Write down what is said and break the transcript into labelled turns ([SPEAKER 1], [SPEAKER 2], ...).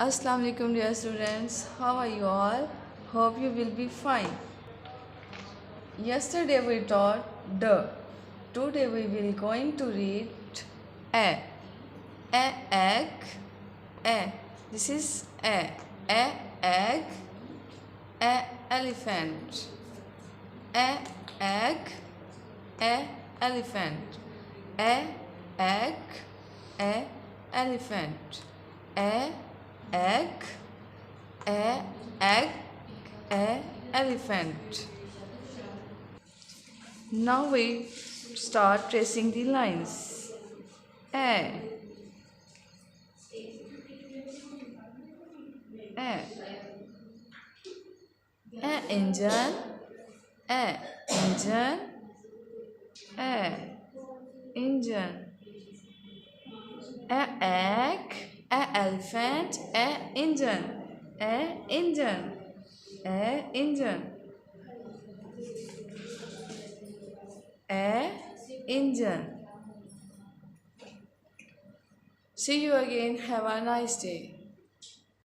[SPEAKER 1] Assalamu alaikum dear students, how are you all? Hope you will be fine. Yesterday we taught the. Today we will going to read a. Egg. A. This is a. Egg. A. Elephant. A. Egg. A. Elephant. A. Egg. A. Elephant. A. Egg. A. Egg. A. Elephant. Now we start tracing the lines. A. A. A engine. A engine. A engine. A egg. A elephant. A engine. A engine. A engine. A engine. See you again. Have a nice day.